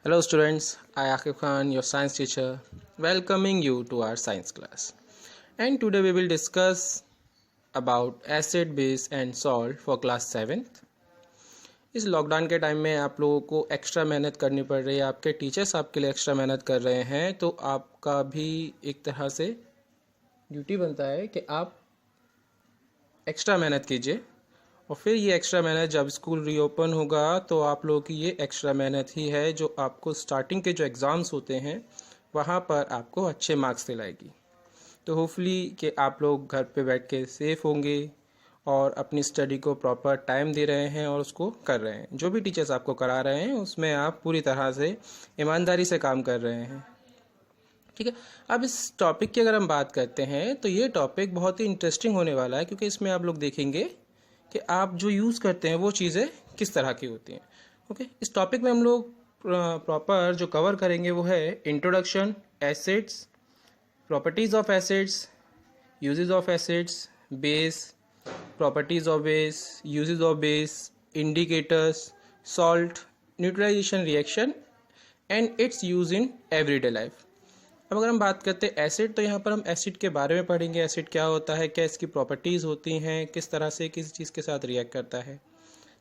Hello students, I Akif Khan, your science teacher, welcoming you to our science class. And today we will discuss about acid, base and salt for class 7th. इस lockdown के time में आप लोगों को extra मेहनत करनी पड़ रही है, आपके टीचर्स आपके लिए एक्स्ट्रा मेहनत कर रहे हैं, तो आपका भी एक तरह से ड्यूटी बनता है कि आप एक्स्ट्रा मेहनत कीजिए और फिर ये एक्स्ट्रा मेहनत जब स्कूल रीओपन होगा तो आप लोगों की ये एक्स्ट्रा मेहनत ही है जो आपको स्टार्टिंग के जो एग्ज़ाम्स होते हैं वहाँ पर आपको अच्छे मार्क्स दिलाएगी। तो होपफुली कि आप लोग घर पे बैठ के सेफ होंगे और अपनी स्टडी को प्रॉपर टाइम दे रहे हैं और उसको कर रहे हैं। जो भी टीचर्स आपको करा रहे हैं उसमें आप पूरी तरह से ईमानदारी से काम कर रहे हैं। ठीक है, अब इस टॉपिक की अगर हम बात करते हैं तो ये टॉपिक बहुत ही इंटरेस्टिंग होने वाला है, क्योंकि इसमें आप लोग देखेंगे कि आप जो यूज़ करते हैं वो चीज़ें किस तरह की होती हैं। ओके, इस टॉपिक में हम लोग प्रॉपर जो कवर करेंगे वो है introduction, acids, properties of acids, uses of acids, base, properties of base, uses of base, indicators, salt, neutralisation reaction and its use in everyday life. अब अगर हम बात करते हैं एसिड, तो यहाँ पर हम एसिड के बारे में पढ़ेंगे। एसिड क्या होता है, क्या इसकी प्रॉपर्टीज़ होती हैं, किस तरह से किस चीज़ के साथ रिएक्ट करता है।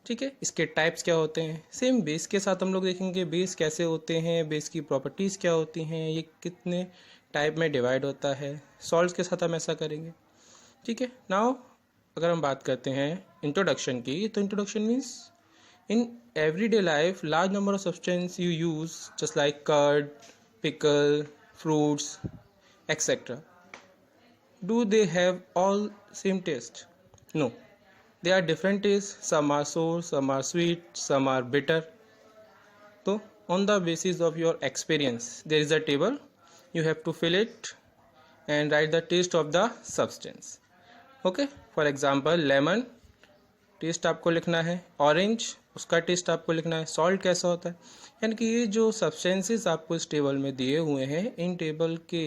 ठीक है, इसके टाइप्स क्या होते हैं। सेम बेस के साथ हम लोग देखेंगे बेस कैसे होते हैं, बेस की प्रॉपर्टीज़ क्या होती हैं, ये कितने टाइप में डिवाइड होता है। सॉल्ट्स के साथ हम ऐसा करेंगे। ठीक है, नाउ अगर हम बात करते हैं इंट्रोडक्शन की, तो introduction means in everyday life large number of substance you use just like curd, pickle, fruits, etc. Do they have all same taste? No, they are different tastes. Some are sour, some are sweet, some are bitter. So on the basis of your experience, there is a table, you have to fill it and write the taste of the substance. Okay, for example lemon taste आपको लिखना है, orange उसका test आपको लिखना है, salt कैसा होता है। यानी कि ये जो सब्सटेंसेस आपको इस टेबल में दिए हुए हैं, इन टेबल के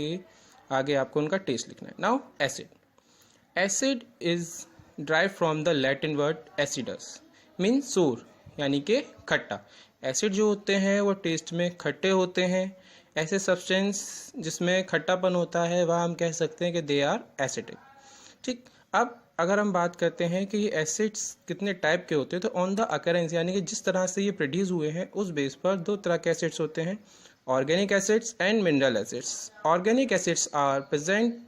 आगे आपको उनका टेस्ट लिखना है। Now acid, acid is drive from the Latin word acidus, mean सोर, यानी कि खट्टा। एसिड जो होते हैं वो टेस्ट में खट्टे होते हैं। ऐसे सब्सटेंस जिसमें खट्टापन होता है वह हम कह सकते हैं कि दे आर एसिडिक। ठीक, अब अगर हम बात करते हैं कि ये एसिड्स कितने टाइप के होते हैं, तो ऑन द अकरेंस यानी कि जिस तरह से ये प्रोड्यूस हुए हैं उस बेस पर दो तरह के एसिड्स होते हैं, organic acids and mineral acids. Organic acids are present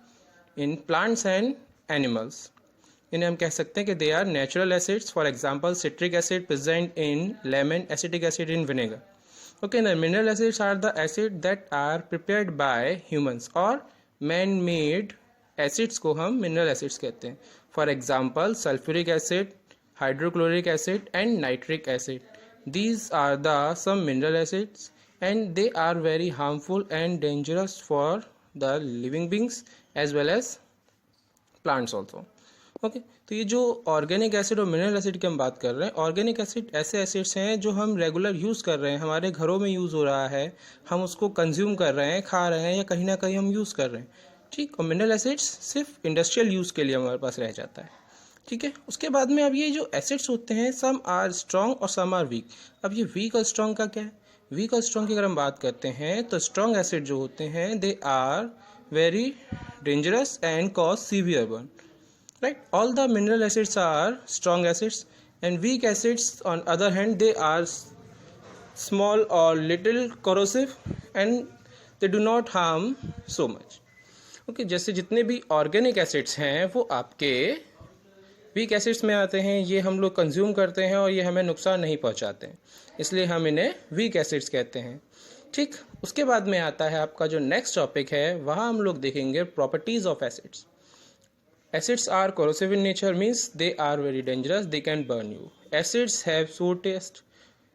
in plants and animals. इन्हें हम कह सकते हैं कि they are natural acids. For example citric acid present in lemon, acetic acid in vinegar. Okay, the mineral acids are the acid that are prepared by humans, और man made acids को हम mineral acids कहते हैं। For example sulphuric acid, hydrochloric acid and nitric acid, these are the some mineral acids and they are very harmful and dangerous for the living beings as well as plants also. Okay, तो ये जो organic acid और mineral acid की हम बात कर रहे हैं, ऑर्गेनिक एसिड ऐसे एसिड्स हैं जो हम रेगुलर यूज़ कर रहे हैं, हमारे घरों में यूज़ हो रहा है, हम उसको कंज्यूम कर रहे हैं, खा रहे हैं या कहीं ना कहीं हम यूज़ कर रहे हैं। ठीक, और मिनरल एसिड्स सिर्फ इंडस्ट्रियल यूज़ के लिए हमारे पास रह जाता है। ठीक है, उसके बाद में अब ये जो एसिड्स होते हैं सम आर स्ट्रॉन्ग और सम आर वीक। अब ये वीक और स्ट्रॉन्ग का क्या है, वीक और स्ट्रॉन्ग की अगर हम बात करते हैं तो स्ट्रॉन्ग एसिड जो होते हैं they are very dangerous and cause severe burn, right. All the mineral acids are strong acids and weak acids on other hand they are small और little corrosive and they do not harm so much. Okay, जैसे जितने भी organic acids हैं वो आपके weak acids में आते हैं, ये हम लोग कंज्यूम करते हैं और ये हमें नुकसान नहीं पहुंचाते हैं, इसलिए हम इन्हें वीक एसिड्स कहते हैं। ठीक, उसके बाद में आता है आपका जो नेक्स्ट टॉपिक है, वहाँ हम लोग देखेंगे properties of acids. Acids are corrosive in nature, means they are very dangerous, they can burn you. Acids have sour taste,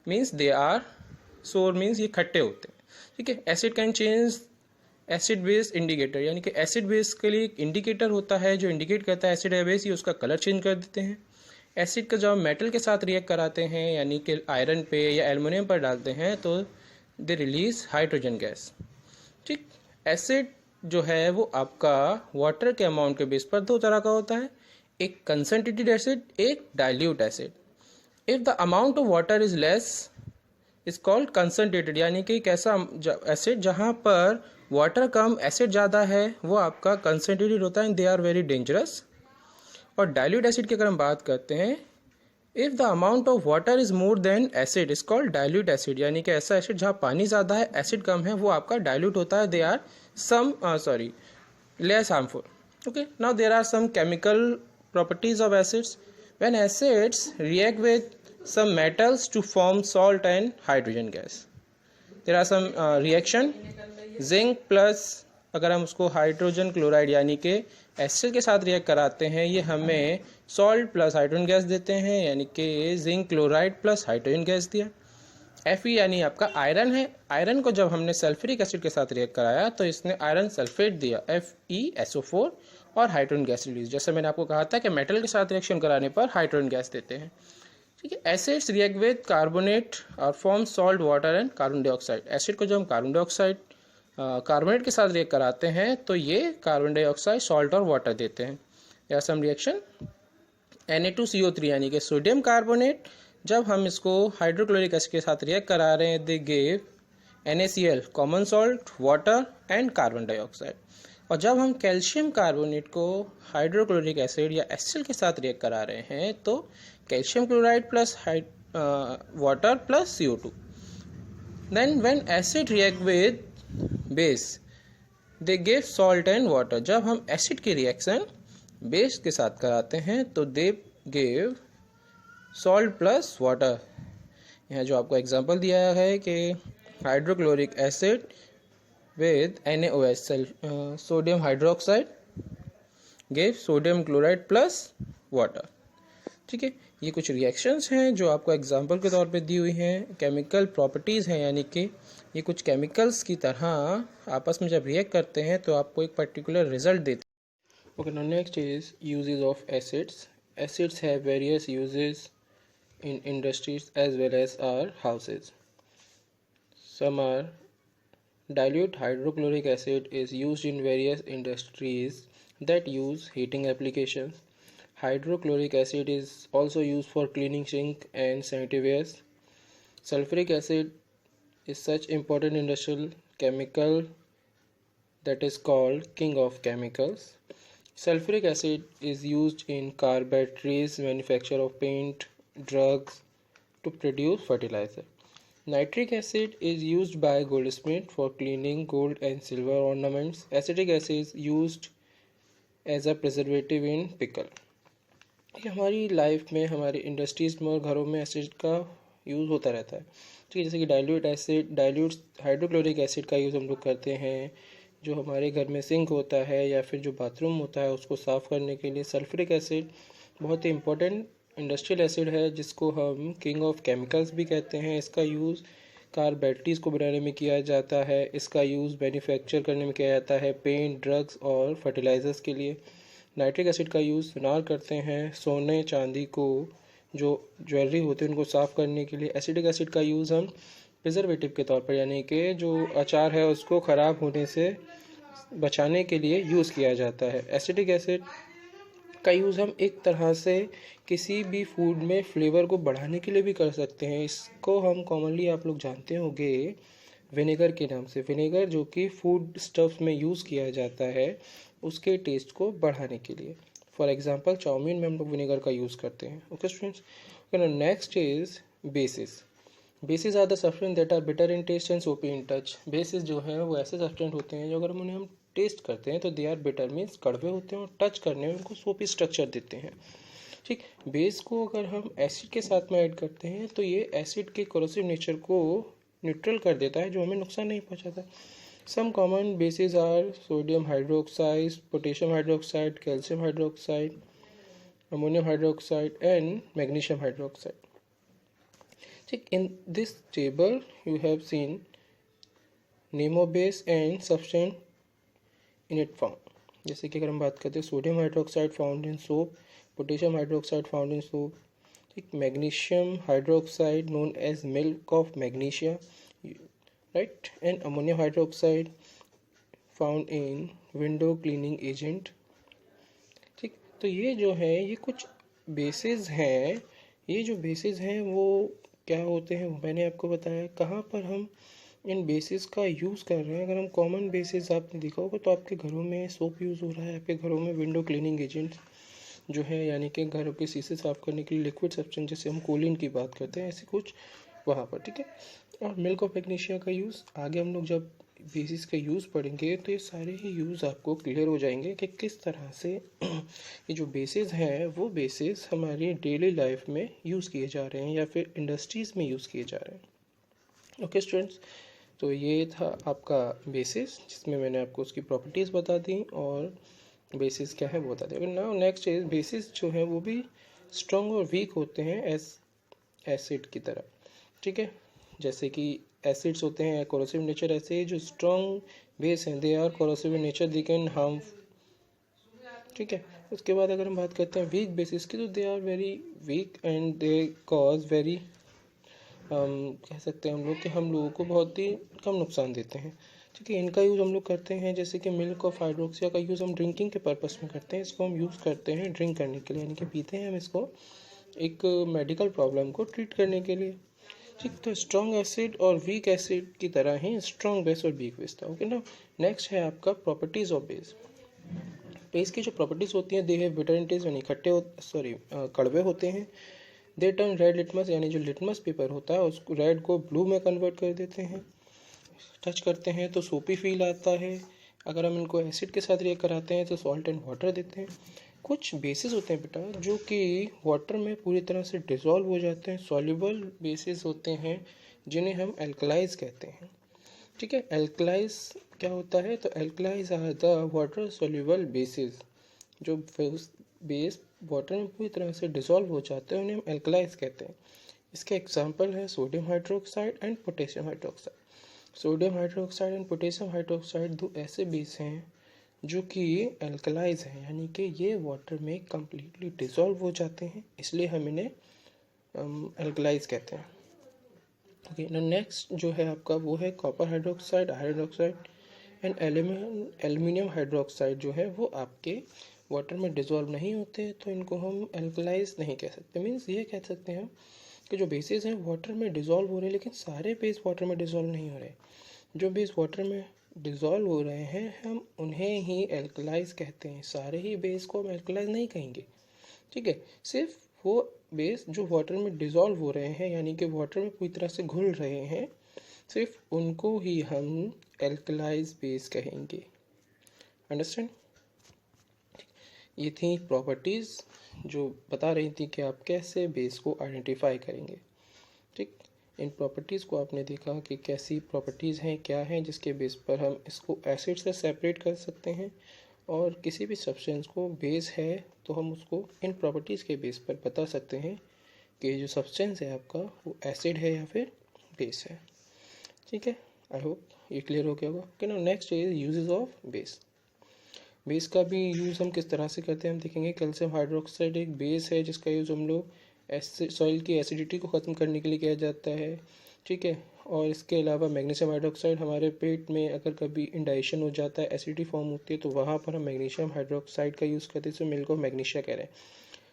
means they are sour, means ये खट्टे होते हैं। ठीक है, acid can change acid base indicator, यानी कि acid base के लिए एक इंडिकेटर होता है जो इंडिकेट करता है एसिड है बेस, ये उसका कलर चेंज कर देते हैं। एसिड का जब हम मेटल के साथ रिएक्ट कराते हैं, यानी कि आयरन पे या एल्युमिनियम पर डालते हैं, तो दे रिलीज हाइड्रोजन गैस। ठीक, एसिड जो है वो आपका वाटर के अमाउंट के बेस पर दो तरह का होता है, एक कंसंट्रेटेड एसिड, एक dilute acid. If the amount of water is less is called concentrated, यानी कि एक ऐसा एसिड जहाँ पर वाटर कम एसिड ज़्यादा है वो आपका कंसनट्रेटेड होता है and they are very dangerous. और डाइल्यूट एसिड की अगर हम बात करते हैं, if the amount of water is more than acid is called dilute acid, यानी कि ऐसा एसिड जहाँ पानी ज़्यादा है एसिड कम है वो आपका डाइल्यूट होता है। They are less harmful. Okay, now there are some chemical properties of acids. When acids react with some metals to form salt and hydrogen gas, there are some reaction. Zinc plus अगर हम उसको hydrogen chloride यानी कि acid के साथ react कराते हैं, ये हमें सॉल्ट प्लस हाइड्रोजन गैस देते हैं, यानी कि zinc chloride plus hydrogen gas दिया। Fe यानी आपका आयरन है। आयरन को जब हमने सल्फ्यूरिक एसिड के साथ रिएक्ट कराया तो इसने आयरन सल्फेट दिया FeSO4 और हाइड्रोजन गैस रिलीज। जैसे मैंने आपको कहा था कि मेटल के साथ रिएक्शन कराने पर हाइड्रोजन गैस देते हैं। ठीक है, एसिड्स रिएक्ट विद कार्बोनेट और form salt water and carbon dioxide. Acid को जब हम कार्बन डाइऑक्साइड कार्बोनेट के साथ रिएक्ट कराते हैं तो ये कार्बन डाइऑक्साइड सॉल्ट और वाटर देते हैं। या सम रिएक्शन Na2CO3 यानी कि सोडियम कार्बोनेट, जब हम इसको हाइड्रोक्लोरिक एसिड के साथ रिएक्ट करा रहे हैं they give NaCl common salt water and carbon dioxide. और जब हम कैल्शियम कार्बोनेट को हाइड्रोक्लोरिक एसिड या HCl के साथ रिएक्ट करा रहे हैं तो calcium chloride plus water plus CO2। Then when acid react with base they give salt and water. जब हम एसिड की रिएक्शन बेस के साथ कराते हैं तो दे गिव सॉल्ट प्लस वाटर। यहाँ जो आपको एग्जांपल दिया है कि hydrochloric acid with NaOH sodium hydroxide give sodium chloride plus water. ठीक है, ये कुछ रिएक्शंस हैं जो आपको एग्जांपल के तौर पे दी हुई हैं। केमिकल प्रॉपर्टीज़ हैं, यानी कि ये कुछ केमिकल्स की तरह आपस में जब रिएक्ट करते हैं तो आपको एक पर्टिकुलर रिजल्ट देते हैं। Okay, now next is uses of acids. Acids have various uses in industries as well as our houses. Some are dilute hydrochloric acid is used in various industries that use heating applications. Hydrochloric acid is also used for cleaning sink and sanitaryware. Sulfuric acid is such important industrial chemical that is called king of chemicals. Sulfuric acid is used in car batteries, manufacture of paint, drugs to produce fertilizer. Nitric acid is used by goldsmith for cleaning gold and silver ornaments. Acetic acid is used as a preservative in pickle. ये हमारी life में, हमारी industries में और घरों में acid का use होता रहता है। ठीक है, जैसे कि डाइल्यूट हाइड्रोक्लोरिक एसिड का यूज़ हम लोग करते हैं जो हमारे घर में सिंक होता है या फिर जो बाथरूम होता है उसको साफ़ करने के लिए। सल्फ्यूरिक एसिड बहुत ही इम्पोर्टेंट इंडस्ट्रियल एसिड है जिसको हम किंग ऑफ केमिकल्स भी कहते हैं। इसका यूज़ कार बैटरीज़ को बनाने में किया जाता है। इसका यूज़ मैन्युफैक्चर करने में किया जाता है पेंट, ड्रग्स और फर्टिलाइज़र्स के लिए। नाइट्रिक एसिड का यूज़ सुनार करते हैं सोने चांदी को, जो ज्वेलरी होती है उनको साफ़ करने के लिए। एसिडिक एसिड का यूज़ हम प्रिजर्वेटिव के तौर पर, यानी कि जो अचार है उसको ख़राब होने से बचाने के लिए यूज़ किया जाता है। एसिडिक एसिड का यूज़ हम एक तरह से किसी भी फूड में फ्लेवर को बढ़ाने के लिए भी कर सकते हैं। इसको हम कॉमनली आप लोग जानते होंगे विनेगर के नाम से। विनेगर जो कि फूड स्टफ्स में यूज़ किया जाता है उसके टेस्ट को बढ़ाने के लिए। फॉर एग्जांपल चाउमीन में हम लोग विनेगर का यूज़ करते हैं। Okay students, next is bases. Bases are the substance that are bitter in taste and soapy in touch. Basis जो है वो ऐसे सब्सटेंस होते हैं जो अगर उन्हें हम टेस्ट करते हैं तो दे आर बिटर मीन्स कड़वे होते हैं और टच करने में उनको सोपी स्ट्रक्चर देते हैं। ठीक, बेस को अगर हम एसिड के साथ में ऐड करते हैं तो ये एसिड के कोरोसिव नेचर को न्यूट्रल कर देता है जो हमें नुकसान नहीं पहुंचाता। Some common bases are sodium hydroxide, potassium hydroxide, calcium hydroxide, ammonium hydroxide and magnesium hydroxide. ठीक, in this table you have seen name of base and substance in it form. जैसे कि अगर हम बात करते हैं sodium hydroxide found in soap, potassium hydroxide found in soap, ठीक, magnesium hydroxide known as milk of magnesia, right, and ammonium hydroxide found in window cleaning agent. ठीक, तो ये जो है ये कुछ बेसिस हैं। ये जो बेसिस हैं वो क्या होते हैं वो मैंने आपको बताया। कहाँ पर हम इन बेसिस का यूज़ कर रहे हैं, अगर हम कॉमन बेसिस आपने देखा होगा तो आपके घरों में सोप यूज़ हो रहा है, आपके घरों में विंडो क्लीनिंग एजेंट्स जो है यानी कि घरों के शीशे साफ करने के लिए लिक्विड सब्सटेंस जैसे हम कोलिन की बात करते हैं, ऐसे कुछ वहाँ पर, ठीक है। और मिल्क ऑफ मैग्नीशिया का यूज़ आगे हम लोग जब बेसिस का यूज़ पढ़ेंगे तो ये सारे ही यूज़ आपको क्लियर हो जाएंगे कि किस तरह से ये जो बेसिस हैं वो बेसिस हमारी डेली लाइफ में यूज़ किए जा रहे हैं या फिर इंडस्ट्रीज़ में यूज़ किए जा रहे हैं। ओके स्टूडेंट्स, तो ये था आपका बेसिस जिसमें मैंने आपको उसकी प्रॉपर्टीज़ बता दी और बेसिस क्या है वो बता दिया। नाउ नेक्स्ट इज बेसिस जो है वो भी स्ट्रॉन्ग और वीक होते हैं एसिड की तरह, ठीक है। जैसे कि एसिड्स होते हैं कोरोसिव नेचर, ऐसे जो स्ट्रॉन्ग बेस हैं they are corrosive in nature, they can harm, ठीक है। उसके बाद अगर हम बात करते हैं वीक बेसिस की तो they are very weak and they cause very कह सकते हैं हम लोग कि हम लोगों को बहुत ही कम नुकसान देते हैं, ठीक है। इनका यूज़ हम लोग करते हैं जैसे कि मिल्क ऑफ हाइड्रोक्सिया का यूज़ हम ड्रिंकिंग के पर्पस में करते हैं। इसको हम यूज़ करते हैं ड्रिंक करने के लिए, यानी कि पीते हैं हम इसको एक मेडिकल प्रॉब्लम को ट्रीट करने के लिए, ठीक। तो स्ट्रॉन्ग एसिड और वीक एसिड की तरह ही स्ट्रॉन्ग बेस और वीक बेस था। ओके ना, नेक्स्ट है आपका प्रॉपर्टीज़ ऑफ बेस। बेस की जो प्रॉपर्टीज़ होती हैं दे हैव बिटरनिटीज, यानी कड़वे होते हैं। दे टर्न रेड लिटमस, यानी जो लिटमस पेपर होता है उसको रेड को ब्लू में कन्वर्ट कर देते हैं। टच करते हैं तो सोपी फील आता है। अगर हम इनको एसिड के साथ रिएक्ट कराते हैं तो सॉल्ट एंड वाटर देते हैं। कुछ बेसिस होते हैं बेटा जो कि वाटर में पूरी तरह से डिज़ोल्व हो जाते हैं, सॉल्युबल बेसिस होते हैं जिन्हें हम एल्कलाइज कहते हैं, ठीक है। एल्कलाइज क्या होता है, तो alkalis are the water soluble bases, जो बेस वाटर में पूरी तरह से डिज़ोल्व हो जाते हैं उन्हें हम एल्कलाइज कहते हैं। इसके एग्जांपल है sodium hydroxide and potassium hydroxide. Sodium hydroxide and potassium hydroxide दो ऐसे बेस हैं जो कि एल्कलाइज हैं, यानी कि ये वाटर में कम्प्लीटली डिज़ोल्व हो जाते हैं, इसलिए हम इन्हें एल्कलाइज कहते हैं। ओके, नेक्स्ट जो है आपका वो है copper hydroxide, iron oxide and aluminium hydroxide जो है वो आपके वाटर में डिज़ोल्व नहीं होते, तो इनको हम एल्कलाइज नहीं कह सकते। मीन्स ये कह सकते हैं कि जो बेसिस हैं वाटर में डिज़ोल्व हो रहे हैं, लेकिन सारे बेस वाटर में डिज़ोल्व नहीं हो रहे। जो बेस वाटर में डिज़ोल्व हो रहे हैं हम उन्हें ही एल्कलाइज कहते हैं, सारे ही बेस को हम एल्कलाइज नहीं कहेंगे, ठीक है। सिर्फ वो बेस जो वाटर में डिज़ोल्व हो रहे हैं यानी कि वाटर में पूरी तरह से घुल रहे हैं, सिर्फ उनको ही हम एल्कलाइज बेस कहेंगे। अंडरस्टैंड। ये थी प्रॉपर्टीज़ जो बता रही थी कि आप कैसे बेस को आइडेंटिफाई करेंगे, ठीक। इन प्रॉपर्टीज़ को आपने देखा कि कैसी प्रॉपर्टीज़ हैं, क्या हैं, जिसके बेस पर हम इसको एसिड से सेपरेट कर सकते हैं, और किसी भी सब्सटेंस को बेस है तो हम उसको इन प्रॉपर्टीज़ के बेस पर बता सकते हैं कि जो सब्सटेंस है आपका वो एसिड है या फिर बेस है, ठीक है। आई होप ये क्लियर हो गया होगा कि ना। Next is uses of base. Base का भी यूज़ हम किस तरह से करते हैं हम देखेंगे। कैल्शियम हाइड्रोक्साइड एक बेस है जिसका यूज़ हम लोग एसिड सॉइल की एसिडिटी को ख़त्म करने के लिए किया जाता है, ठीक है। और इसके अलावा मैग्नीशियम हाइड्रोक्साइड हमारे पेट में अगर कभी इंडाइजेशन हो जाता है, एसिडिटी फॉर्म होती है, तो वहाँ पर हम मैग्नीशियम हाइड्रोक्साइड का यूज़ करते हैं, जिसमें मिल्क ऑफ मैग्नीशिया कह रहे हैं।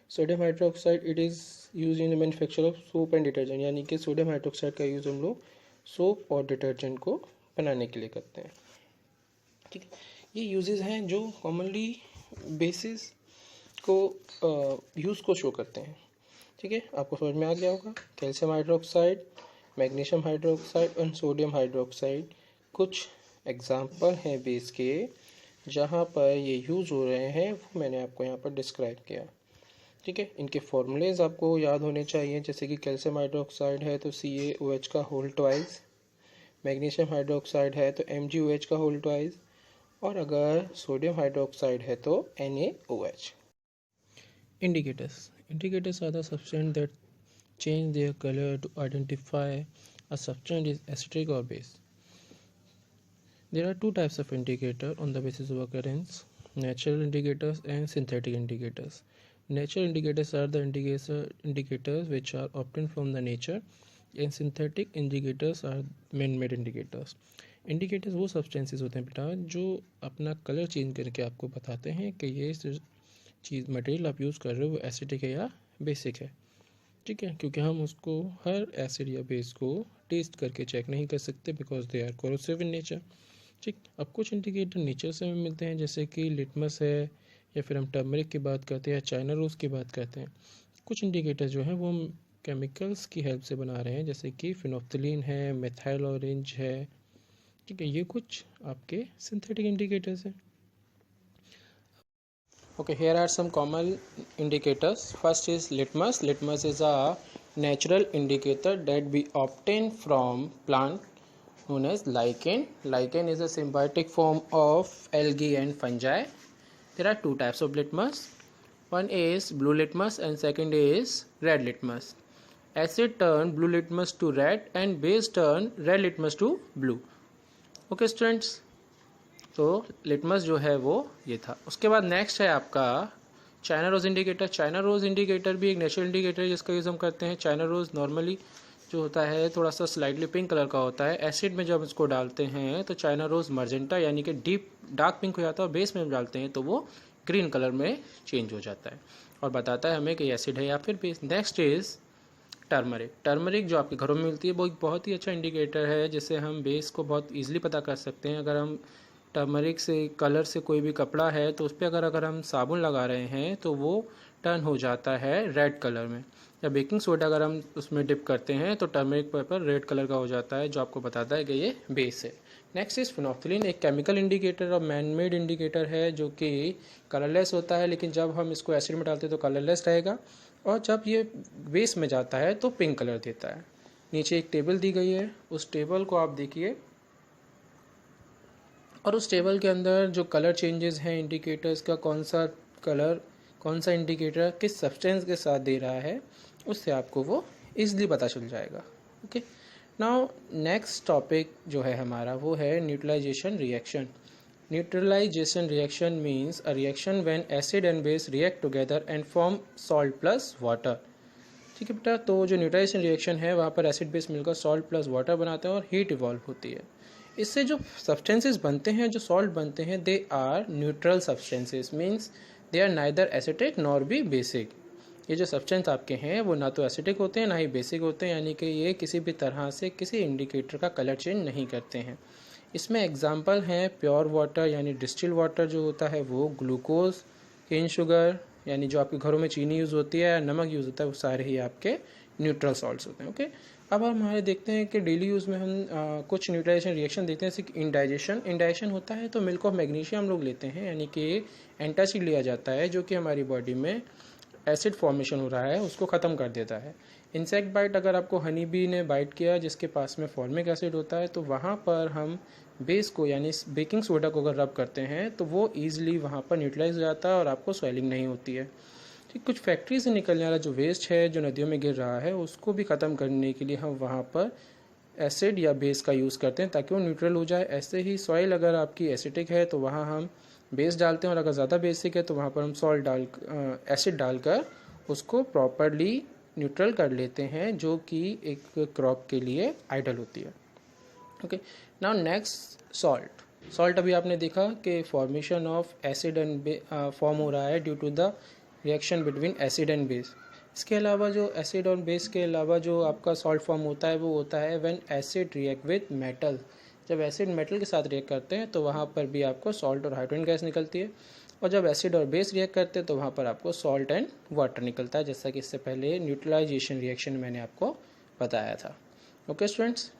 Sodium hydroxide it is use in the manufacture of soap and detergent, यानी कि सोडियम हाइड्रोक्साइड का यूज़ हम लोग सोप और डिटर्जेंट को बनाने के लिए करते हैं, ठीक है। ये यूजेस हैं जो कॉमनली बेसिस को यूज़ को शो करते हैं, ठीक है। आपको समझ में आ गया होगा। कैल्शियम हाइड्रोक्साइड, मैग्नीशियम हाइड्रोक्साइड और सोडियम हाइड्रोक्साइड कुछ एग्जाम्पल हैं बेस के जहाँ पर ये यूज़ हो रहे हैं, वो मैंने आपको यहाँ पर डिस्क्राइब किया, ठीक है। इनके फॉर्मूलेज आपको याद होने चाहिए, जैसे कि कैल्शियम हाइड्रोक्साइड है तो CaOH का होल ट्वाइस, मैग्नीशियम हाइड्रोक्साइड है तो MgOH का होल ट्वाइस, और अगर सोडियम हाइड्रोक्साइड है तो NaOH। Indicators are the substance that change their color to identify a substance is acidic or base. There are two types of indicator on the basis of occurrence: natural indicators and synthetic indicators. Natural indicators are the indicators which are obtained from the nature, and synthetic indicators are man-made indicators. Indicators वो substances होते हैं बेटा जो अपना colour change करके आपको बताते हैं कि ये चीज़ मटेरियल आप यूज़ कर रहे हो वो एसिडिक है या बेसिक है, ठीक है, क्योंकि हम उसको हर एसिड या बेस को टेस्ट करके चेक नहीं कर सकते because they are corrosive in nature. ठीक, अब कुछ इंडिकेटर नेचर से हमें मिलते हैं, जैसे कि लिटमस है, या फिर हम टर्मरिक की बात करते हैं या चाइना रोज़ की बात करते हैं। कुछ इंडिकेटर जो हैं वो हम केमिकल्स की हेल्प से बना रहे हैं, जैसे कि फिनोफ्थलीन है, मेथाइल ऑरेंज है। ठीक है, ये कुछ आपके सिंथेटिक इंडिकेटर्स हैं। Okay, here are some common indicators. First is litmus. Litmus is a natural indicator that we obtain from plant known as lichen. Lichen is a symbiotic form of algae and fungi. There are two types of litmus. One is blue litmus and second is red litmus. Acid turn blue litmus to red and base turn red litmus to blue. Okay students, तो litmus जो है वो ये था। उसके बाद next है आपका China rose indicator. China rose indicator भी एक नेचुरल इंडिकेटर है जिसका यूज़ हम करते हैं। चाइना रोज़ नॉर्मली जो होता है थोड़ा सा स्लाइटली पिंक कलर का होता है। एसिड में जब इसको डालते हैं तो चाइना रोज़ मर्जेंटा यानी कि डीप डार्क पिंक हो जाता है, और बेस में डालते हैं तो वो ग्रीन कलर में चेंज हो जाता है और बताता है हमें कि एसिड है या फिर base. Next is turmeric. Turmeric जो आपके घरों में मिलती है वो एक बहुत ही अच्छा इंडिकेटर है, जिससे हम बेस को बहुत ईजिली पता कर सकते हैं। अगर हम टर्मरिक से कलर से कोई भी कपड़ा है तो उस पर अगर हम साबुन लगा रहे हैं तो वो टर्न हो जाता है रेड कलर में, या बेकिंग सोडा अगर हम उसमें डिप करते हैं तो टर्मरिक पेपर रेड कलर का हो जाता है, जो आपको बताता है कि ये बेस है। नेक्स्ट इज फिनोफ्थलीन, एक केमिकल इंडिकेटर और मैन मेड इंडिकेटर है जो कि कलरलेस होता है, लेकिन जब हम इसको एसिड में डालते हैं तो कलरलेस रहेगा, और जब ये बेस में जाता है तो पिंक कलर देता है। नीचे एक टेबल दी गई है, उस टेबल को आप देखिए, और उस टेबल के अंदर जो कलर चेंजेस हैं इंडिकेटर्स का, कौन सा कलर कौन सा इंडिकेटर किस सब्सटेंस के साथ दे रहा है, उससे आपको वो ईजिली पता चल जाएगा। ओके, नाउ नेक्स्ट टॉपिक जो है हमारा वो है neutralisation reaction. Neutralisation reaction means a reaction when acid and base react together and form salt plus water. ठीक है बेटा, तो जो न्यूट्रलाइजेशन रिएक्शन है वहाँ पर एसिड बेस मिलकर सॉल्ट प्लस वाटर बनाते हैं और हीट इवॉल्व होती है। इससे जो सब्सटेंसेस बनते हैं, जो सॉल्ट बनते हैं, they are neutral substances, means they are neither acidic nor be basic. ये जो सब्सटेंस आपके हैं वो ना तो एसिटिक होते हैं ना ही बेसिक होते हैं, यानी कि ये किसी भी तरह से किसी इंडिकेटर का कलर चेंज नहीं करते हैं। इसमें एग्जांपल हैं प्योर वाटर यानी डिस्टिल वाटर जो होता है वो, ग्लूकोज, केन शुगर यानी जो आपके घरों में चीनी यूज़ होती है, नमक यूज़ होता है, वो सारे ही आपके न्यूट्रल सॉल्ट्स होते हैं। ओके, अब हम हमारे देखते हैं कि डेली यूज़ में हम कुछ न्यूट्रलाइजेशन रिएक्शन देखते हैं, जैसे इंडाइजेशन। इंडाइजेशन होता है तो मिल्क ऑफ मैग्नीशियम हम लोग लेते हैं, यानी कि एंटासिड लिया जाता है जो कि हमारी बॉडी में एसिड फॉर्मेशन हो रहा है उसको ख़त्म कर देता है। इंसेक्ट बाइट, अगर आपको हनी बी ने बाइट किया जिसके पास में फॉर्मिक एसिड होता है तो वहाँ पर हम बेस को यानी बेकिंग सोडा को अगर रब करते हैं तो वो ईजिली वहाँ पर न्यूट्रलाइज हो जाता है और आपको स्वेलिंग नहीं होती है। ठीक, कुछ फैक्ट्री से निकलने वाला जो वेस्ट है जो नदियों में गिर रहा है उसको भी ख़त्म करने के लिए हम वहाँ पर एसिड या बेस का यूज़ करते हैं ताकि वो न्यूट्रल हो जाए। ऐसे ही सॉइल अगर आपकी एसिडिक है तो वहाँ हम बेस डालते हैं, और अगर ज़्यादा बेसिक है तो वहाँ पर हम सॉल्ट एसिड डालकर उसको प्रॉपरली न्यूट्रल कर लेते हैं, जो कि एक क्रॉप के लिए आइडियल होती है। Okay, now next salt. Salt अभी आपने देखा कि formation of acid and form हो रहा है due to the reaction between acid and base. इसके अलावा जो एसिड और बेस के अलावा जो आपका सॉल्ट फॉर्म होता है वो होता है when acid react with metal. जब एसिड मेटल के साथ रिएक्ट करते हैं तो वहाँ पर भी आपको सॉल्ट और हाइड्रोजन गैस निकलती है, और जब एसिड और बेस रिएक्ट करते हैं तो वहाँ पर आपको सॉल्ट एंड वाटर निकलता है, जैसा कि इससे पहले न्यूट्रलाइजेशन रिएक्शन मैंने आपको बताया था। ओके स्टूडेंट्स,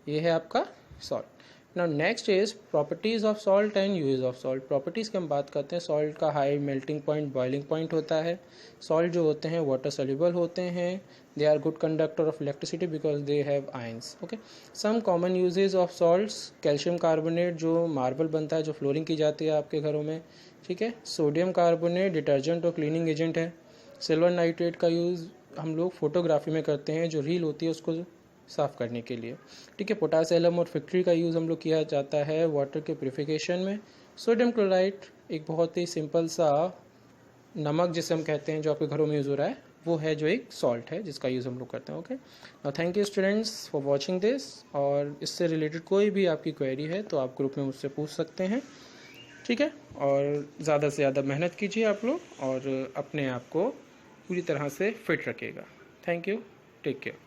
ये है आपका salt. Now next is properties of salt and use of salt. Properties की हम बात करते हैं, सॉल्ट का high melting point, boiling point होता है। सॉल्ट जो होते हैं वाटर सोल्यूबल होते हैं। They are good conductor of electricity because they have ions. Okay, some common uses of salts, calcium carbonate जो मार्बल बनता है, जो फ्लोरिंग की जाती है आपके घरों में। ठीक है, सोडियम कार्बोनेट डिटर्जेंट और क्लीनिंग एजेंट है। सिल्वर नाइट्रेट का यूज़ हम लोग फोटोग्राफी में करते हैं, जो रील होती है उसको साफ़ करने के लिए। ठीक है, पोटासियम और फैक्ट्री का यूज़ हम लोग किया जाता है वाटर के प्यूरिफिकेशन में। सोडियम क्लोराइड एक बहुत ही सिंपल सा नमक जिसे हम कहते हैं जो आपके घरों में यूज़ हो रहा है, वो है जो एक सॉल्ट है जिसका यूज़ हम लोग करते हैं। Okay, now thank you students for watching this, और इससे रिलेटेड कोई भी आपकी क्वेरी है तो आप ग्रुप में मुझसे पूछ सकते हैं। ठीक है, और ज़्यादा से ज़्यादा मेहनत कीजिए आप लोग और अपने आप को पूरी तरह से फिट रखिएगा। Thank you. Take care.